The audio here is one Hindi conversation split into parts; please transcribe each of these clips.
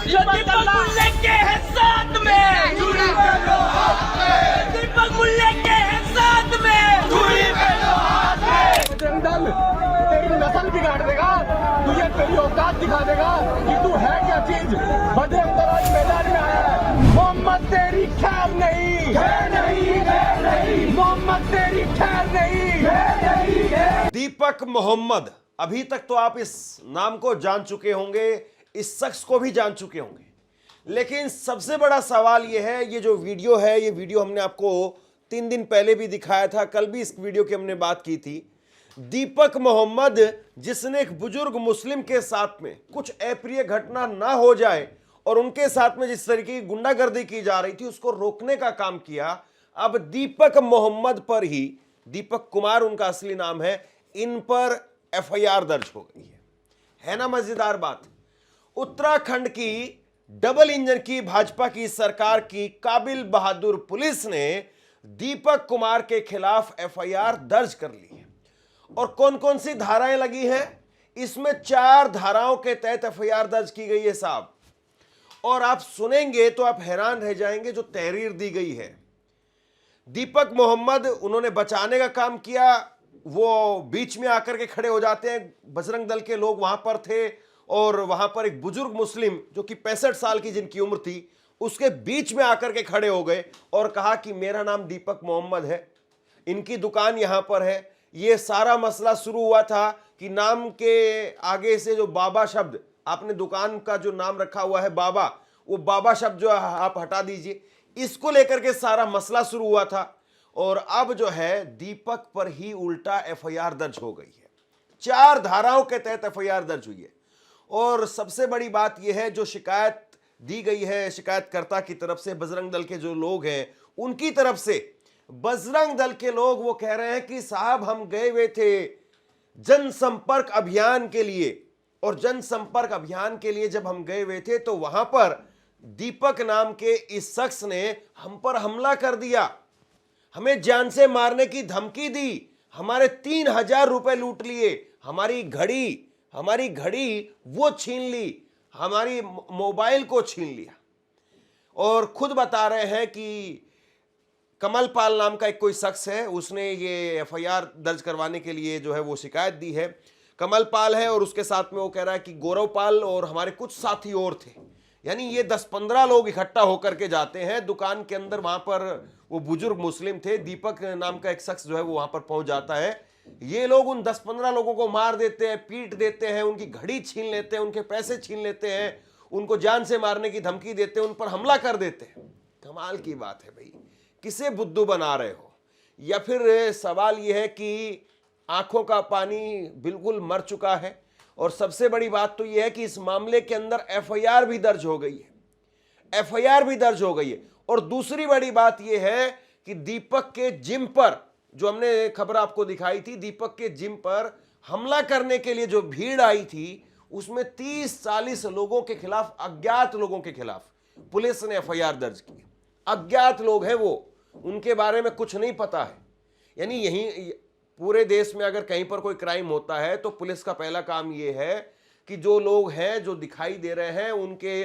दीपक मुल्ले के है साथ में, दीपक मुल्ले के है साथ में। बजरंग दल तेरी नस्ल बिगाड़ देगा, तुझे तेरी औकात दिखा देगा कि तू है क्या चीज। बजरंग दल आज मैदान में आया है। मोहम्मद तेरी खैर नहीं, मोहम्मद तेरी खैर नहीं। दीपक मोहम्मद, अभी तक तो आप इस नाम को जान चुके होंगे, इस शख्स को भी जान चुके होंगे, लेकिन सबसे बड़ा सवाल यह है, ये जो वीडियो है, ये वीडियो हमने आपको 3 दिन पहले भी दिखाया था, कल भी इस वीडियो की हमने बात की थी। दीपक मोहम्मद, जिसने एक बुजुर्ग मुस्लिम के साथ में कुछ अप्रिय घटना ना हो जाए और उनके साथ में जिस तरीके की गुंडागर्दी की जा रही थी उसको रोकने का काम किया। अब दीपक मोहम्मद पर ही, दीपक कुमार उनका असली नाम है, इन पर एफआईआर दर्ज हो गई है ना मजेदार बात। उत्तराखंड की डबल इंजन की भाजपा की सरकार की काबिल बहादुर पुलिस ने दीपक कुमार के खिलाफ एफआईआर दर्ज कर ली है। और कौन कौन सी धाराएं लगी हैं? इसमें 4 धाराओं के तहत एफआईआर दर्ज की गई है साहब। और आप सुनेंगे तो आप हैरान रह जाएंगे जो तहरीर दी गई है। दीपक मोहम्मद, उन्होंने बचाने का काम किया, वो बीच में आकर के खड़े हो जाते हैं। बजरंग दल के लोग वहां पर थे और वहां पर एक बुजुर्ग मुस्लिम जो कि 65 साल की जिनकी उम्र थी, उसके बीच में आकर के खड़े हो गए और कहा कि मेरा नाम दीपक मोहम्मद है, इनकी दुकान यहां पर है। ये सारा मसला शुरू हुआ था कि नाम के आगे से जो बाबा शब्द, आपने दुकान का जो नाम रखा हुआ है बाबा, वो बाबा शब्द जो आप हटा दीजिए, इसको लेकर के सारा मसला शुरू हुआ था। और अब जो है दीपक पर ही उल्टा एफआईआर दर्ज हो गई है। 4 धाराओं के तहत एफआईआर दर्ज हुई है। और सबसे बड़ी बात यह है, जो शिकायत दी गई है शिकायतकर्ता की तरफ से, बजरंग दल के जो लोग हैं उनकी तरफ से, बजरंग दल के लोग वो कह रहे हैं कि साहब हम गए हुए थे जनसंपर्क अभियान के लिए, और जनसंपर्क अभियान के लिए जब हम गए हुए थे तो वहां पर दीपक नाम के इस शख्स ने हम पर हमला कर दिया, हमें जान से मारने की धमकी दी, हमारे 3000 रुपए लूट लिए, हमारी घड़ी वो छीन ली, हमारी मोबाइल को छीन लिया। और खुद बता रहे हैं कि कमल पाल नाम का एक कोई शख्स है, उसने ये एफआईआर दर्ज करवाने के लिए जो है वो शिकायत दी है। कमल पाल है और उसके साथ में वो कह रहा है कि गौरव पाल और हमारे कुछ साथी और थे, यानी ये 10-15 लोग इकट्ठा होकर के जाते हैं दुकान के अंदर। वहां पर वो बुजुर्ग मुस्लिम थे, दीपक नाम का एक शख्स जो है वो वहां पर पहुंच जाता है। ये लोग उन 10-15 लोगों को मार देते हैं, पीट देते हैं, उनकी घड़ी छीन लेते हैं, उनके पैसे छीन लेते हैं, उनको जान से मारने की धमकी देते हैं, उन पर हमला कर देते हैं। कमाल की बात है भाई, किसे बुद्धू बना रहे हो? या फिर सवाल यह है कि आंखों का पानी बिल्कुल मर चुका है। और सबसे बड़ी बात तो यह है कि इस मामले के अंदर एफआईआर भी दर्ज हो गई है, एफआईआर भी दर्ज हो गई है। और दूसरी बड़ी बात यह है कि दीपक के जिम पर, जो हमने खबर आपको दिखाई थी, दीपक के जिम पर हमला करने के लिए जो भीड़ आई थी, उसमें 30-40 लोगों के खिलाफ, अज्ञात लोगों के खिलाफ पुलिस ने एफआईआर दर्ज की। अज्ञात लोग हैं वो, उनके बारे में कुछ नहीं पता है। यानी यही पूरे देश में अगर कहीं पर कोई क्राइम होता है तो पुलिस का पहला काम यह है कि जो लोग हैं, जो दिखाई दे रहे हैं, उनके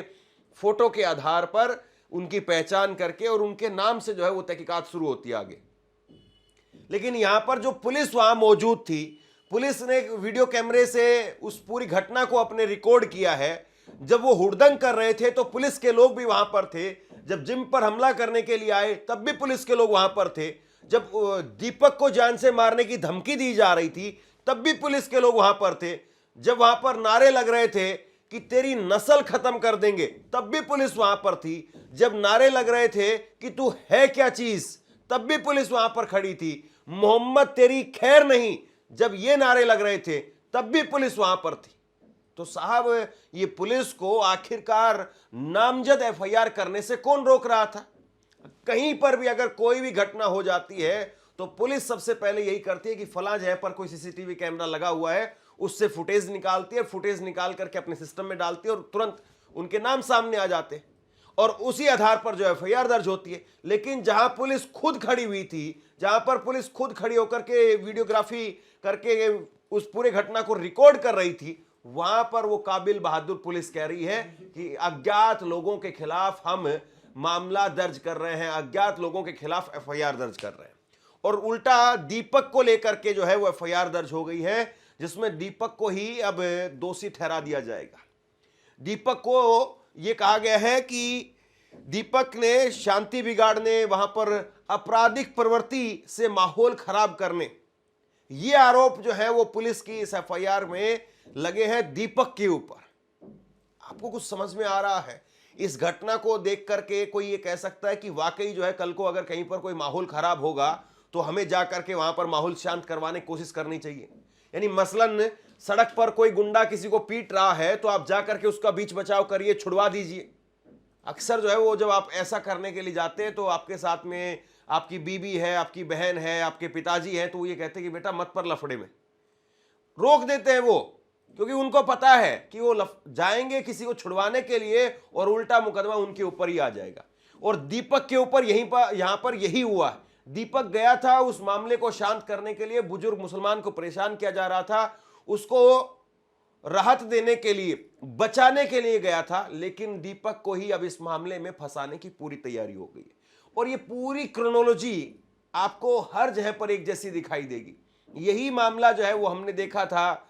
फोटो के आधार पर उनकी पहचान करके और उनके नाम से जो है वो तहकीकात शुरू होती है आगे। लेकिन यहां पर जो पुलिस वहां मौजूद थी, पुलिस ने वीडियो कैमरे से उस पूरी घटना को अपने रिकॉर्ड किया है। जब वो हुड़दंग कर रहे थे तो पुलिस के लोग भी वहां पर थे। जब जिम पर हमला करने के लिए आए तब भी पुलिस के लोग वहां पर थे। जब दीपक को जान से मारने की धमकी दी जा रही थी तब भी पुलिस के लोग वहां पर थे। जब वहां पर नारे लग रहे थे कि तेरी नस्ल खत्म कर देंगे, तब भी पुलिस वहां पर थी। जब नारे लग रहे थे कि तू है क्या चीज, तब भी पुलिस वहां पर खड़ी थी। मोहम्मद तेरी खैर नहीं, जब ये नारे लग रहे थे तब भी पुलिस वहां पर थी। तो साहब, ये पुलिस को आखिरकार नामजद एफआईआर करने से कौन रोक रहा था? कहीं पर भी अगर कोई भी घटना हो जाती है तो पुलिस सबसे पहले यही करती है कि फलां जगह पर कोई सीसीटीवी कैमरा लगा हुआ है, उससे फुटेज निकालती है, फुटेज निकाल करके अपने सिस्टम में डालती है और तुरंत उनके नाम सामने आ जाते हैं और उसी आधार पर जो एफआईआर दर्ज होती है। लेकिन जहां पुलिस खुद खड़ी हुई थी, जहां पर पुलिस खुद खड़ी होकर के वीडियोग्राफी करके उस पूरे घटना को रिकॉर्ड कर रही थी, वहां पर वो काबिल बहादुर पुलिस कह रही है कि अज्ञात लोगों के खिलाफ हम मामला दर्ज कर रहे हैं, अज्ञात लोगों के खिलाफ एफआईआर दर्ज कर रहे हैं। और उल्टा दीपक को लेकर के जो है वो एफआईआर दर्ज हो गई है, जिसमें दीपक को ही अब दोषी ठहरा दिया जाएगा। दीपक को यह कहा गया है कि दीपक ने शांति बिगाड़ने, वहां पर आपराधिक प्रवृत्ति से माहौल खराब करने, ये आरोप जो है वो पुलिस की इस एफआईआर में लगे हैं दीपक के ऊपर। आपको कुछ समझ में आ रहा है? इस घटना को देख करके कोई ये कह सकता है कि वाकई जो है कल को अगर कहीं पर कोई माहौल खराब होगा तो हमें जाकर के वहां पर माहौल शांत करवाने की कोशिश करनी चाहिए। यानी मसलन सड़क पर कोई गुंडा किसी को पीट रहा है तो आप जाकर के उसका बीच बचाव करिए, छुड़वा दीजिए। अक्सर जो है वो जब आप ऐसा करने के लिए जाते हैं तो आपके साथ में आपकी बीवी है, आपकी बहन है, आपके पिताजी हैं, तो ये कहते हैं कि बेटा मत पर लफड़े में, रोक देते हैं वो, क्योंकि उनको पता है कि वो जाएंगे किसी को छुड़वाने के लिए और उल्टा मुकदमा उनके ऊपर ही आ जाएगा। और दीपक के ऊपर यहां पर यही हुआ है। दीपक गया था उस मामले को शांत करने के लिए, बुजुर्ग मुसलमान को परेशान किया जा रहा था, उसको राहत देने के लिए, बचाने के लिए गया था, लेकिन दीपक को ही अब इस मामले में फंसाने की पूरी तैयारी हो गई है। और ये पूरी क्रोनोलॉजी आपको हर जगह पर एक जैसी दिखाई देगी। यही मामला जो है वो हमने देखा था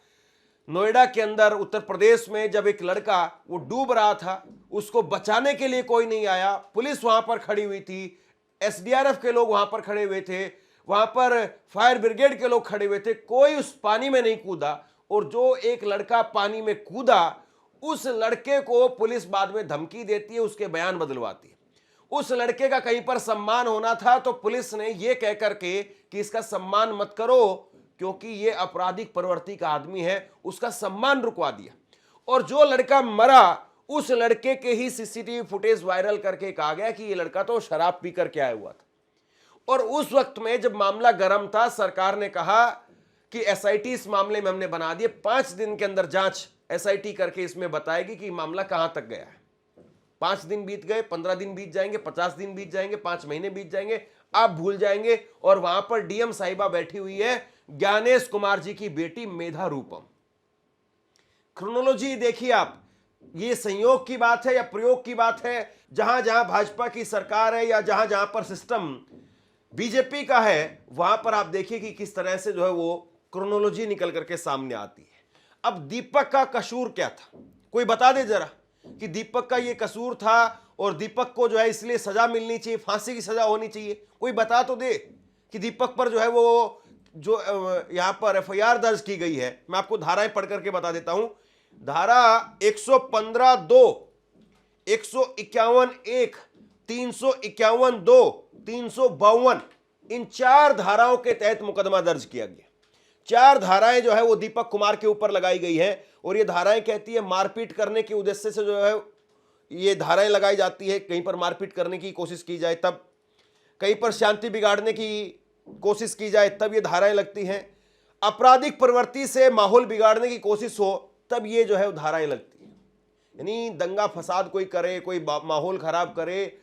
नोएडा के अंदर, उत्तर प्रदेश में, जब एक लड़का वो डूब रहा था, उसको बचाने के लिए कोई नहीं आया, पुलिस वहां पर खड़ी हुई थी, एसडीआरएफ के लोग वहां पर खड़े हुए थे, वहां पर फायर ब्रिगेड के लोग खड़े हुए थे, कोई उस पानी में नहीं कूदा। और जो एक लड़का पानी में कूदा, उस लड़के को पुलिस बाद में धमकी देती है, उसके बयान बदलवाती है। उस लड़के का कहीं पर सम्मान होना था तो पुलिस ने यह कह करके कि इसका सम्मान मत करो क्योंकि ये आपराधिक प्रवृत्ति का आदमी है, उसका सम्मान रुकवा दिया। और जो लड़का मरा, उस लड़के के ही सीसीटीवी फुटेज वायरल करके कहा गया कि ये लड़का तो शराब पी करके आया हुआ था। और उस वक्त में जब मामला गर्म था, सरकार ने कहा कि एसआईटी इस मामले में हमने बना दिए, 5 दिन के अंदर जांच एसआईटी करके इसमें बताएगी कि मामला कहां तक गया है। 5 दिन बीत गए, 15 दिन बीत जाएंगे, 50 दिन बीत जाएंगे, 5 महीने बीत जाएंगे, आप भूल जाएंगे। और वहां पर डीएम साहिबा बैठी हुई है, ज्ञानेश कुमार जी की बेटी मेधा रूपम। क्रोनोलॉजी देखिए आप, ये संयोग की बात है या प्रयोग की बात है? जहां जहां भाजपा की सरकार है या जहां जहां पर सिस्टम बीजेपी का है, वहां पर आप देखिए कि किस तरह से जो है वो क्रोनोलॉजी निकल करके सामने आती है। अब दीपक का कसूर क्या था? कोई बता दे जरा कि दीपक का ये कसूर था और दीपक को जो है इसलिए सजा मिलनी चाहिए, फांसी की सजा होनी चाहिए। कोई बता तो दे कि दीपक पर जो है वो जो यहां पर एफआईआर दर्ज की गई है। मैं आपको धाराएं पढ़ करके बता देता हूं। धारा 115(2), 151(1), 351(2), 352, इन 4 धाराओं के तहत मुकदमा दर्ज किया गया। 4 धाराएं जो है वो दीपक कुमार के ऊपर लगाई गई है। और ये धाराएं कहती है मारपीट करने के उद्देश्य से जो है ये धाराएं लगाई जाती है। कहीं पर मारपीट करने की कोशिश की जाए तब, कहीं पर शांति बिगाड़ने की कोशिश की जाए तब ये धाराएं लगती हैं, आपराधिक प्रवृत्ति से माहौल बिगाड़ने की कोशिश हो तब ये जो है धाराएं लगती हैं। यानी दंगा फसाद कोई करे, कोई माहौल खराब करे,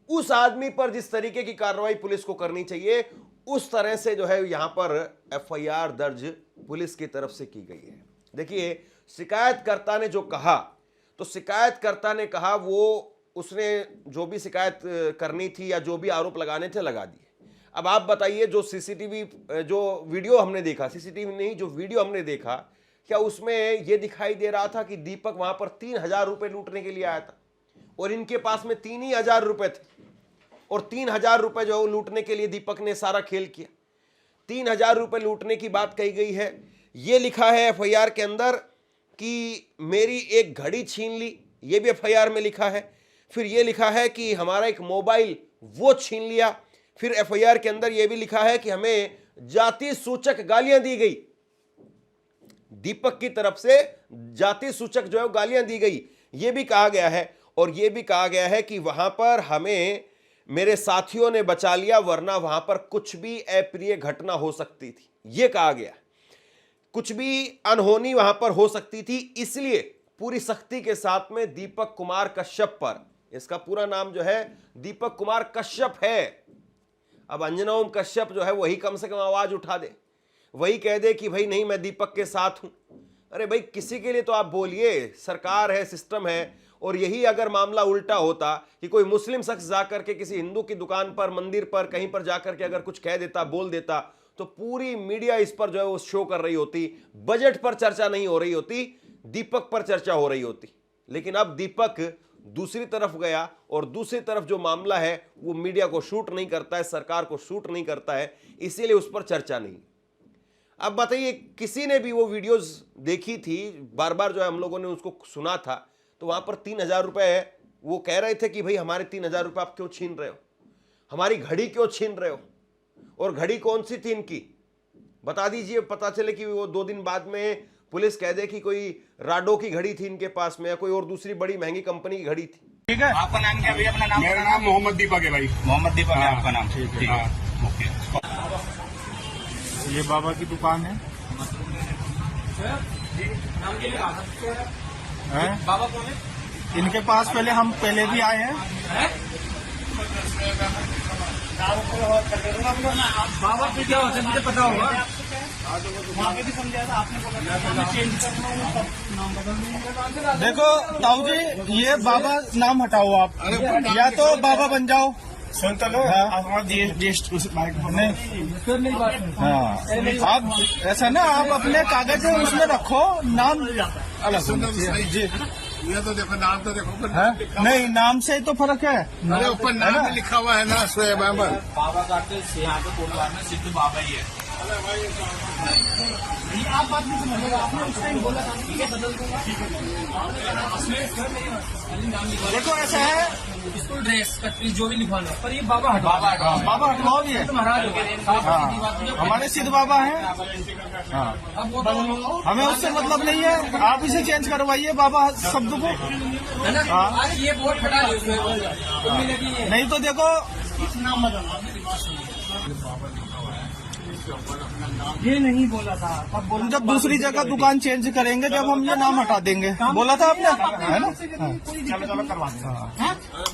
उस आदमी पर जिस तरीके की कार्रवाई पुलिस को करनी चाहिए उस तरह से जो है यहां पर एफआईआर दर्ज पुलिस की तरफ से की गई है। देखिए, शिकायतकर्ता ने जो कहा, तो शिकायतकर्ता ने कहा वो उसने जो भी शिकायत करनी थी या जो भी आरोप लगाने थे लगा दिए। अब आप बताइए, जो सीसीटीवी जो वीडियो हमने देखा, सीसीटीवी नहीं जो वीडियो हमने देखा, क्या उसमें यह दिखाई दे रहा था कि दीपक वहां पर 3,000 रुपए लूटने के लिए आया था और इनके पास में 3,000 रुपए थे और 3,000 रुपए जो लूटने के लिए दीपक ने सारा खेल किया। 3,000 रुपए लूटने की बात कही गई है। यह लिखा है एफआईआर के अंदर कि मेरी एक घड़ी छीन ली, यह भी एफआईआर में लिखा है। फिर यह लिखा है कि हमारा एक मोबाइल वो छीन लिया। फिर एफआईआर के अंदर यह भी लिखा है कि हमें जाति सूचक गालियां दी गई, दीपक की तरफ से जाति सूचक जो है गालियां दी गई, यह भी कहा गया है। और यह भी कहा गया है कि वहां पर हमें मेरे साथियों ने बचा लिया, वरना वहां पर कुछ भी अप्रिय घटना हो सकती थी, यह कहा गया। कुछ भी अनहोनी वहां पर हो सकती थी, इसलिए पूरी सख्ती के साथ में दीपक कुमार कश्यप पर, इसका पूरा नाम जो है दीपक कुमार कश्यप है। अब अंजना ओम कश्यप जो है वही कम से कम आवाज उठा दे, वही कह दे कि भाई नहीं मैं दीपक के साथ हूं, अरे भाई किसी के लिए तो आप बोलिए, सरकार है, सिस्टम है। और यही अगर मामला उल्टा होता कि कोई मुस्लिम शख्स जाकर के किसी हिंदू की दुकान पर, मंदिर पर, कहीं पर जाकर के अगर कुछ कह देता, बोल देता, तो पूरी मीडिया इस पर जो है वो शो कर रही होती, बजट पर चर्चा नहीं हो रही होती, दीपक पर चर्चा हो रही होती। लेकिन अब दीपक दूसरी तरफ गया और दूसरी तरफ जो मामला है वो मीडिया को शूट नहीं करता है, सरकार को शूट नहीं करता है, इसीलिए उस पर चर्चा नहीं। अब बताइए, किसी ने भी वो वीडियोस देखी थी, बार बार जो है हम लोगों ने उसको सुना था, तो वहां पर 3,000 रुपए है, वो कह रहे थे कि भाई हमारे 3,000 रुपए आप क्यों छीन रहे हो, हमारी घड़ी क्यों छीन रहे हो। और घड़ी कौन सी थी इनकी, बता दीजिए। पता चले कि वो 2 दिन बाद में पुलिस कह दे कि कोई राडो की घड़ी थी इनके पास में, या कोई और दूसरी बड़ी महंगी कंपनी की घड़ी थी। ठीक है, आपका नाम क्या भैया? अपना नाम? मेरा नाम मोहम्मद दीपक है भाई। मोहम्मद दीपक है आपका नाम? ठीक है। ये बाबा की दुकान है। बाबा कौन है? इनके पास हम पहले भी आए हैं। बाबा की क्या होता है मुझे पता होगा। वहाँ पे भी समझाया था आपने, बोला चेंज देखो ताऊ जी, ये बाबा नाम हटाओ आप, या तो बाबा बन जाओ। सुन तो लो, हाँ आप ऐसा ना, आप अपने कागज उसमें रखो, नाम अलग जी। ये तो देखो, नाम तो देखो, नहीं नाम से ही तो फर्क है। अरे ऊपर नाम भी लिखा हुआ है ना, शोएब अहमद। बाबा का यहाँ पे कोटवार में सिद्ध बाबा ही है। आप बात नहीं समझेगा, आपने उस टाइम बोला था, ठीक है बदल दूंगा। देखो ऐसा है, स्कूल ड्रेस कटरी जो भी लिखवाना, पर ये बाबा हटवाओ। बाबा हटवाओ भी है, महाराज हो गए, हमारे सिद्ध बाबा हैं। हाँ, अब वो तो हमें उससे मतलब नहीं है, आप इसे चेंज करवाइए बाबा शब्द को। है ना, आज ये बोर्ड हटा दो इसमें, तो मिलेगी ये। नहीं तो देखो, ये नहीं बोला था, तब बोला जब दूसरी जगह दुकान चेंज करेंगे, जब हम ये नाम हटा देंगे, बोला था आपने, है ना? चलो करवा दें।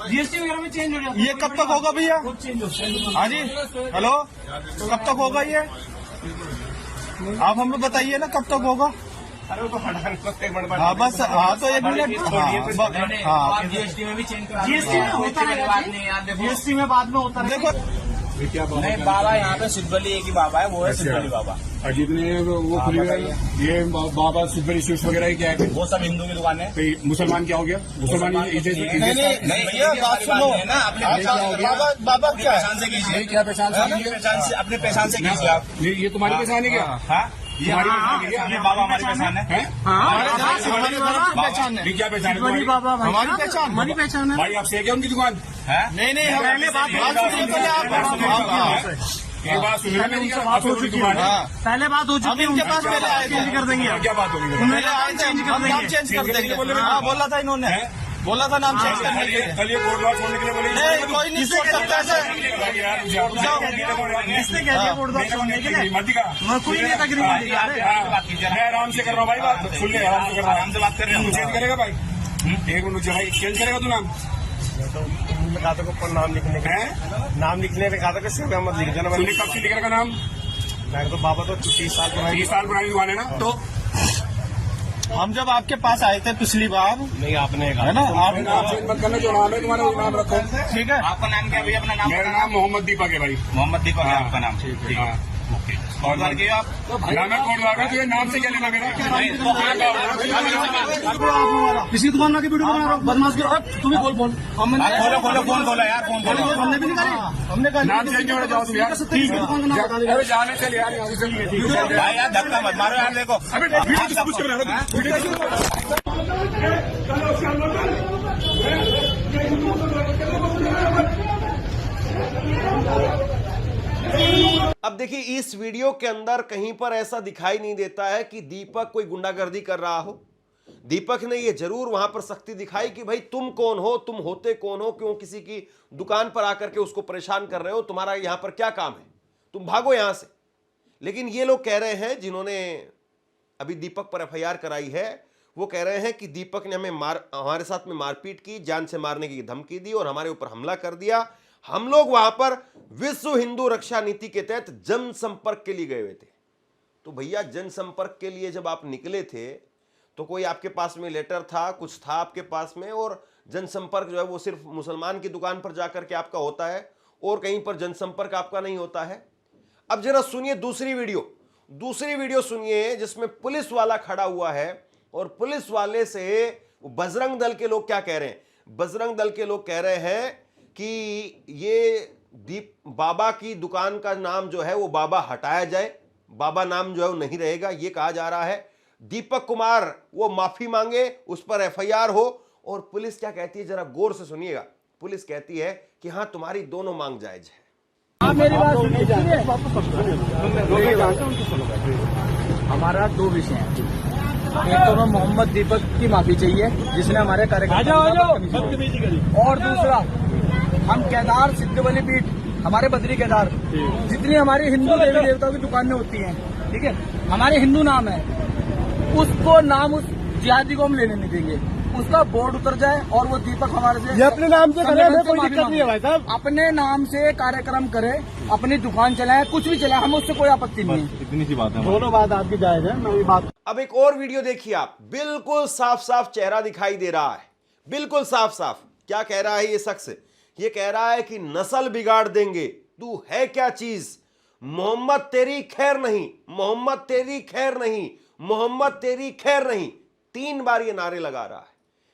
जीएसटी वगैरह में चेंज हो जाता है। ये कब तक होगा भैया? चेंज हो हाँ जी, हेलो, कब तक होगा ये? आप हमें बताइए ना कब तक होगा। हाँ बस, हाँ तो 1 मिनट। हाँ जीएसटी में भी चेंज करा, जीएसटी में होता है, जीएसटी में बाद में होता है। देखो नहीं, बाबा यहाँ पे सिद्धबली एक ही बाबा है, वो है सिद्धबली बाबा। जितने वो खुली हुई है, ये बाबा सिद्धबली स्वीट्स वगैरह क्या है? वो सब हिंदू की दुकान है। तो मुसलमान क्या हो गया? मुसलमान नहीं भैया बात सुनो, बाबा क्या है? पहचान से कीजिए, क्या पहचान से? अपने पहचान से कीजिए आप। ये तुम्हारी पहचान है क्या? ये बाबा हमारी पहचान है। हमारी पहचान है। क्या पहचान है? हमारी पहचान है। भाई आप से क्या उनकी दुकान? नहीं नहीं, पहले बात सुनिए, पहले आप एक बात सुनिए, दुकान है। पहले बात हो चुकी है, उनके पास पहले आए चेंज कर देंगे। क्या बात होगी? पहले आए चेंज कर देंगे, नाम चेंज कर देंगे। हाँ बोला था इन्होंने, बोला था नाम चेंज करने के लिए। कल ये कोर्ट लॉज छोड़ने के लिए बोले नहीं, कोई नहीं छोड़ सकता ऐसे। किसने कह दिया कोर्ट लॉज छोड़ने के लिए? मत दिखा, कोई नहीं तकरीबन। मैं आराम से कर रहा हूँ भाई, बात सुन ले, आराम से कर रहा हूँ, आराम से बात कर रहे हैं। चेंज करेगा भाई? 1 मिनट भाई, चेंज करेगा तू नाम? कहा था ऊपर नाम लिखने का, नाम लिखने का कहा था कि सिर्फ अहमद लिख देना। तूने कब से लिख रखा नाम? मैं तो बाबा तो 30 साल पुरानी। 30 साल पुरानी दुकान है ना? तो हम जब आपके पास आए थे पिछली बार, नहीं आपने है ना, आप चेंज मत करना, जो नाम है तुम्हारा वो नाम रखो। ठीक है। आपका नाम क्या भैया? अपना नाम? मेरा नाम मोहम्मद दीपक है भाई। मोहम्मद दीपक है आपका नाम? ठीक है। और बार के आप ना मैं कोर्ट लगा, तुझे नाम से क्या लेना मेरा? किसी दुकान में वीडियो बना रहा हूँ, बदमाश तुम्हें बोल खोलो फोन खोलो यार, फोन खोलो। हमने भी नहीं करी, हमने कहा नाम चेंज हो जाओ तुम यार। ठीक है, दुकान का नाम बता अरे जाने चल यार, यहाँ से चलिए। ठीक है भाई यार धक्का मत मारो यार, देखो अबे वीडियो किसको पूछ के बना रहा है? अब देखिए, इस वीडियो के अंदर कहीं पर ऐसा दिखाई नहीं देता है कि दीपक कोई गुंडागर्दी कर रहा हो। दीपक ने ये जरूर वहां पर सख्ती दिखाई कि भाई तुम कौन हो, तुम होते कौन हो, क्यों किसी की दुकान पर आकर के उसको परेशान कर रहे हो, तुम्हारा यहां पर क्या काम है, तुम भागो यहां से। लेकिन ये लोग कह रहे हैं, जिन्होंने अभी दीपक पर एफआईआर कराई है, वो कह रहे हैं कि दीपक ने हमारे साथ में मारपीट की, जान से मारने की धमकी दी और हमारे ऊपर हमला कर दिया। हम लोग वहां पर विश्व हिंदू रक्षा नीति के तहत जनसंपर्क के लिए गए हुए थे। तो भैया जनसंपर्क के लिए जब आप निकले थे तो कोई आपके पास में लेटर था, कुछ था आपके पास में, और जनसंपर्क जो है वो सिर्फ मुसलमान की दुकान पर जाकर के आपका होता है और कहीं पर जनसंपर्क आपका नहीं होता है। अब जरा सुनिए दूसरी वीडियो सुनिए जिसमें पुलिस वाला खड़ा हुआ है और पुलिस वाले से बजरंग दल के लोग क्या कह रहे हैं। बजरंग दल के लोग कह रहे हैं कि ये बाबा की दुकान का नाम जो है वो बाबा हटाया जाए, बाबा नाम जो है वो नहीं रहेगा, ये कहा जा रहा है। दीपक कुमार वो माफी मांगे, उस पर एफआईआर हो। और पुलिस क्या कहती है जरा गौर से सुनिएगा। पुलिस कहती है कि हाँ तुम्हारी दोनों मांग जायज है। आप मेरी बात सुनिए। हमारा दो विषय हैं, एक तो मोहम्मद दीपक की माफी चाहिए जिसने हमारे कार्यक्रम, और दूसरा हम केदार सिद्ध बलि पीठ, हमारे बद्री केदार, जितनी हमारी हिंदू देवी देवताओं की दुकानें होती हैं, ठीक है, हमारे हिंदू नाम है, उसको नाम उस जिहादी को हम लेने नहीं देंगे। उसका बोर्ड उतर जाए और वो दीपक हमारे से, ये अपने नाम से करे, कोई दिक्कत नहीं है भाई साहब, अपने नाम से कार्यक्रम करे, अपनी दुकान चलाए, कुछ भी चलाए, हम उससे कोई आपत्ति नहीं है। इतनी सी बात है, दोनों बात आपकी जायज है। मेरी बात अब एक और वीडियो देखिए आप, बिल्कुल साफ साफ चेहरा दिखाई दे रहा है, बिल्कुल साफ साफ। क्या कह रहा है ये शख्स? ये कह रहा है कि नस्ल बिगाड़ देंगे, तू है क्या चीज, मोहम्मद तेरी खैर नहीं, मोहम्मद तेरी खैर नहीं, मोहम्मद तेरी खैर नहीं। 3 बार ये नारे लगा रहा है।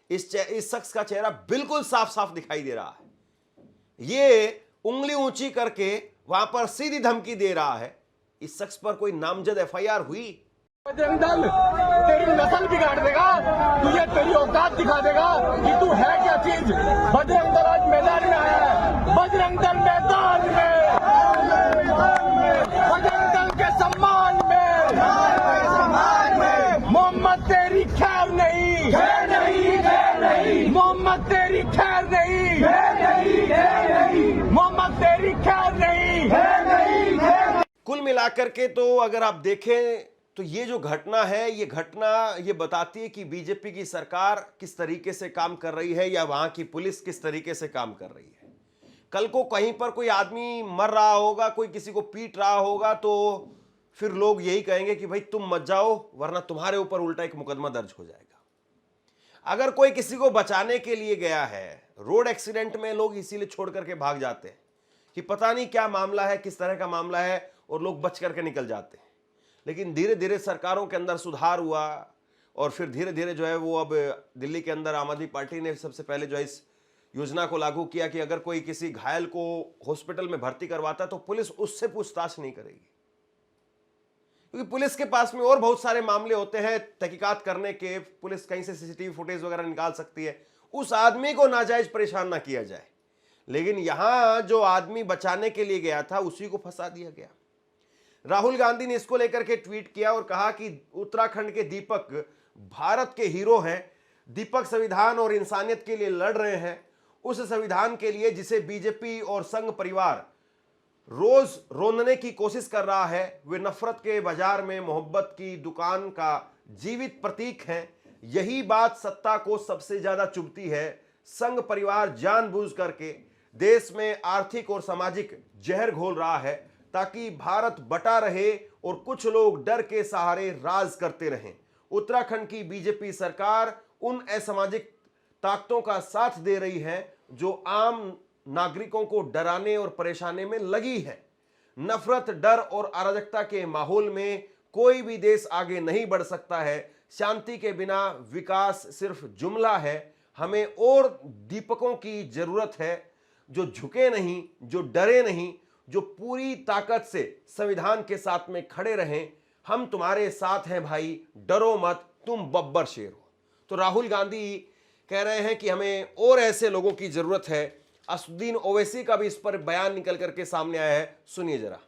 इस शख्स का चेहरा बिल्कुल साफ साफ दिखाई दे रहा है। ये उंगली ऊंची करके वहां पर सीधी धमकी दे रहा है। इस शख्स पर कोई नामजद एफआईआर हुई? बजरंग दल तेरी नस्ल बिगाड़ देगा, तुझे तेरी औकात दिखा देगा कि तू है क्या चीज। बजरंग दल आज मैदान में आया है, बजरंग दल मैदान में, बजरंग दल के सम्मान में, मोहम्मद तेरी खैर नहीं, खैर नहीं, खैर नहीं, मोहम्मद तेरी खैर नहीं, खैर नहीं, खैर नहीं, मोहम्मद तेरी खैर नहीं, खैर नहीं, खैर नहीं। कुल मिलाकर के तो अगर आप देखें तो ये जो घटना है, ये घटना ये बताती है कि बीजेपी की सरकार किस तरीके से काम कर रही है या वहां की पुलिस किस तरीके से काम कर रही है। कल को कहीं पर कोई आदमी मर रहा होगा, कोई किसी को पीट रहा होगा, तो फिर लोग यही कहेंगे कि भाई तुम मत जाओ वरना तुम्हारे ऊपर उल्टा एक मुकदमा दर्ज हो जाएगा। अगर कोई किसी को बचाने के लिए गया है, रोड एक्सीडेंट में लोग इसीलिए छोड़ करके भाग जाते हैं कि पता नहीं क्या मामला है, किस तरह का मामला है, और लोग बच करके निकल जाते हैं। लेकिन धीरे धीरे सरकारों के अंदर सुधार हुआ और फिर धीरे धीरे जो है वो अब दिल्ली के अंदर आम आदमी पार्टी ने सबसे पहले जो है इस योजना को लागू किया कि अगर कोई किसी घायल को हॉस्पिटल में भर्ती करवाता है तो पुलिस उससे पूछताछ नहीं करेगी, क्योंकि पुलिस के पास में और बहुत सारे मामले होते हैं तहकीकात करने के। पुलिस कहीं से सीसीटीवी फुटेज वगैरह निकाल सकती है, उस आदमी को नाजायज परेशान ना किया जाए। लेकिन यहां जो आदमी बचाने के लिए गया था उसी को फंसा दिया गया। राहुल गांधी ने इसको लेकर के ट्वीट किया और कहा कि उत्तराखंड के दीपक भारत के हीरो हैं। दीपक संविधान और इंसानियत के लिए लड़ रहे हैं, उस संविधान के लिए जिसे बीजेपी और संघ परिवार रोज रोंदने की कोशिश कर रहा है। वे नफरत के बाजार में मोहब्बत की दुकान का जीवित प्रतीक हैं। यही बात सत्ता को सबसे ज्यादा चुभती है। संघ परिवार जानबूझ करके देश में आर्थिक और सामाजिक जहर घोल रहा है ताकि भारत बटा रहे और कुछ लोग डर के सहारे राज करते रहें। उत्तराखंड की बीजेपी सरकार उन असामाजिक ताकतों का साथ दे रही है जो आम नागरिकों को डराने और परेशानी में लगी है। नफरत, डर और अराजकता के माहौल में कोई भी देश आगे नहीं बढ़ सकता है। शांति के बिना विकास सिर्फ जुमला है। हमें और दीपकों की जरूरत है जो झुके नहीं, जो डरे नहीं, जो पूरी ताकत से संविधान के साथ में खड़े रहें। हम तुम्हारे साथ हैं भाई, डरो मत, तुम बब्बर शेर हो। तो राहुल गांधी कह रहे हैं कि हमें और ऐसे लोगों की जरूरत है। असुद्दीन ओवैसी का भी इस पर बयान निकल करके सामने आया है, सुनिए जरा।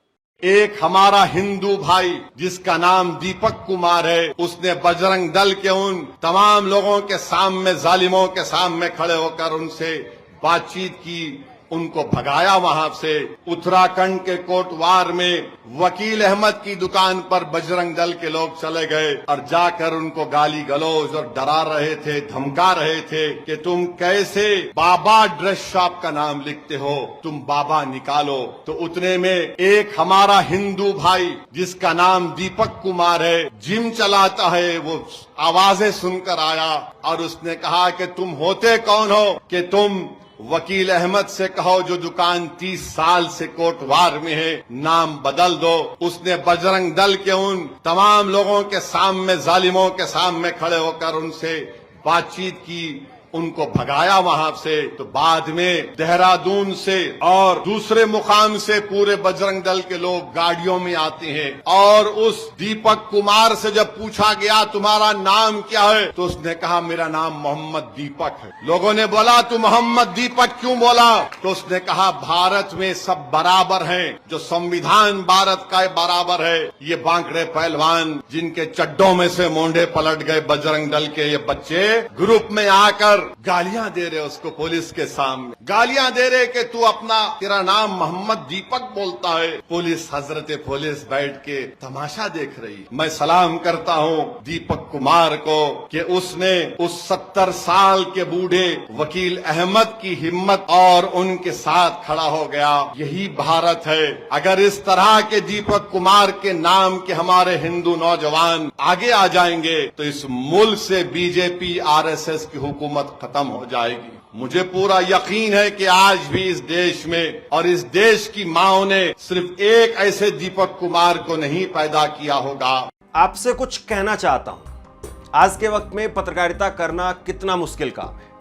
एक हमारा हिंदू भाई जिसका नाम दीपक कुमार है, उसने बजरंग दल के उन तमाम लोगों के सामने, जालिमों के सामने खड़े होकर उनसे बातचीत की, उनको भगाया वहां से। उत्तराखंड के कोटवार में वकील अहमद की दुकान पर बजरंग दल के लोग चले गए और जाकर उनको गाली गलौज और डरा रहे थे, धमका रहे थे कि तुम कैसे बाबा ड्रेस शॉप का नाम लिखते हो, तुम बाबा निकालो। तो उतने में एक हमारा हिंदू भाई जिसका नाम दीपक कुमार है, जिम चलाता है, वो आवाजें सुनकर आया और उसने कहा कि तुम होते कौन हो कि तुम वकील अहमद से कहो जो दुकान 30 साल से कोटवार में है, नाम बदल दो। उसने बजरंग दल के उन तमाम लोगों के सामने, जालिमों के सामने खड़े होकर उनसे बातचीत की, उनको भगाया वहां से। तो बाद में देहरादून से और दूसरे मुकाम से पूरे बजरंग दल के लोग गाड़ियों में आते हैं और उस दीपक कुमार से जब पूछा गया तुम्हारा नाम क्या है, तो उसने कहा मेरा नाम मोहम्मद दीपक है। लोगों ने बोला तू मोहम्मद दीपक क्यों बोला, तो उसने कहा भारत में सब बराबर हैं, जो संविधान भारत का बराबर है। ये बांकड़े पहलवान जिनके चड्डों में से मोंढे पलट गए बजरंग दल के ये बच्चे ग्रुप में आकर गालियां दे रहे उसको पुलिस के सामने, गालियां दे रहे कि तू अपना, तेरा नाम मोहम्मद दीपक बोलता है। पुलिस, हजरते पुलिस बैठ के तमाशा देख रही। मैं सलाम करता हूं दीपक कुमार को कि उसने उस 70 साल के बूढ़े वकील अहमद की हिम्मत और उनके साथ खड़ा हो गया। यही भारत है। अगर इस तरह के दीपक कुमार के नाम के हमारे हिंदू नौजवान आगे आ जाएंगे तो इस मुल्क से बीजेपी आरएसएस की हुकूमत खत्म हो जाएगी। मुझे पूरा यकीन है कि आज भी इस देश में और इस देश की माओ ने सिर्फ एक ऐसे दीपक कुमार को नहीं पैदा किया होगा। आपसे कुछ कहना चाहता हूं। आज के वक्त में पत्रकारिता करना कितना मुश्किल काम है,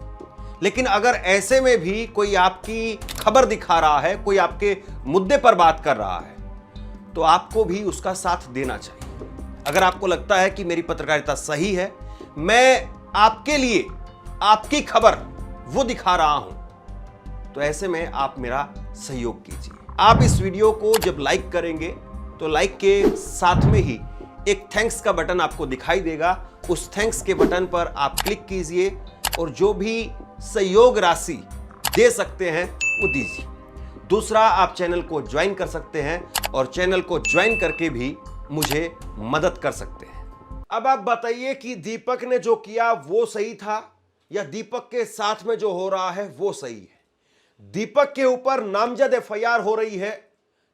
लेकिन अगर ऐसे में भी कोई आपकी खबर दिखा रहा है, कोई आपके मुद्दे पर बात कर रहा है, तो आपको भी उसका साथ देना चाहिए। अगर आपको लगता है कि मेरी पत्रकारिता सही है, मैं आपके लिए आपकी खबर वो दिखा रहा हूं, तो ऐसे में आप मेरा सहयोग कीजिए। आप इस वीडियो को जब लाइक करेंगे तो लाइक के साथ में ही एक थैंक्स का बटन आपको दिखाई देगा। उस थैंक्स के बटन पर आप क्लिक कीजिए और जो भी सहयोग राशि दे सकते हैं वो दीजिए। दूसरा, आप चैनल को ज्वाइन कर सकते हैं और चैनल को ज्वाइन करके भी मुझे मदद कर सकते हैं। अब आप बताइए कि दीपक ने जो किया वो सही था या दीपक के साथ में जो हो रहा है वो सही है। दीपक के ऊपर नामजद एफआईआर हो रही है,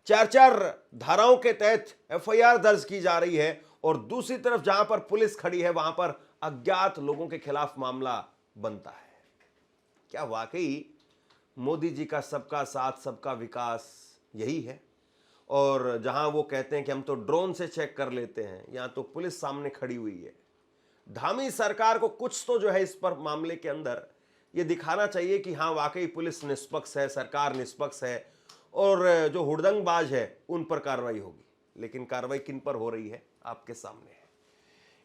4 धाराओं के तहत एफआईआर दर्ज की जा रही है और दूसरी तरफ जहां पर पुलिस खड़ी है वहां पर अज्ञात लोगों के खिलाफ मामला बनता है। क्या वाकई मोदी जी का सबका साथ सबका विकास यही है? और जहां वो कहते हैं कि हम तो ड्रोन से चेक कर लेते हैं, यहां तो पुलिस सामने खड़ी हुई है। धामी सरकार को कुछ तो जो है इस पर मामले के अंदर ये दिखाना चाहिए कि हाँ वाकई पुलिस निष्पक्ष है, सरकार निष्पक्ष है और जो हुड़दंगबाज है उन पर कार्रवाई होगी। लेकिन कार्रवाई किन पर हो रही है आपके सामने है।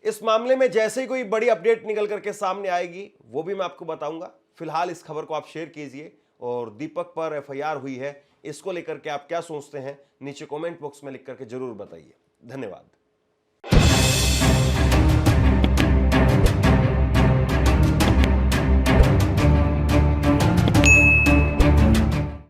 इस मामले में जैसे ही कोई बड़ी अपडेट निकल करके सामने आएगी वो भी मैं आपको बताऊंगा। फिलहाल इस खबर को आप शेयर कीजिए और दीपक पर एफआईआर हुई है, इसको लेकर के आप क्या सोचते हैं नीचे कमेंट बॉक्स में लिख करके जरूर बताइए। धन्यवाद।